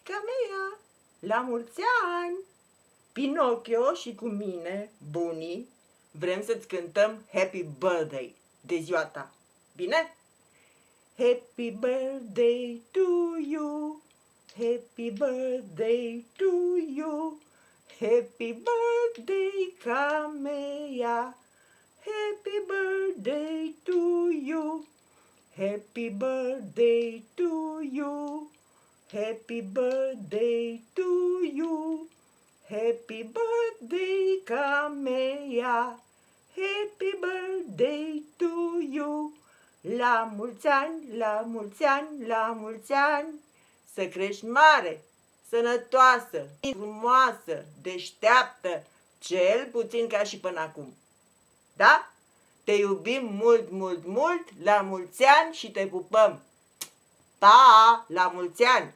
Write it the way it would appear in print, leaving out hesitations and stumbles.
Camea, la mulți ani! Pinocchio și cu mine, bunii, vrem să-ți cântăm Happy Birthday de ziua ta. Bine? Happy birthday to you, happy birthday to you, happy birthday, Camea, happy birthday to you, happy birthday to you, happy birthday to you, happy birthday, Camea, happy birthday to you. La mulți ani, la mulți ani, la mulți ani, să crești mare, sănătoasă, frumoasă, deșteaptă, cel puțin ca și până acum. Da? Te iubim mult, mult, mult, la mulți ani și te pupăm. Pa! La mulți ani!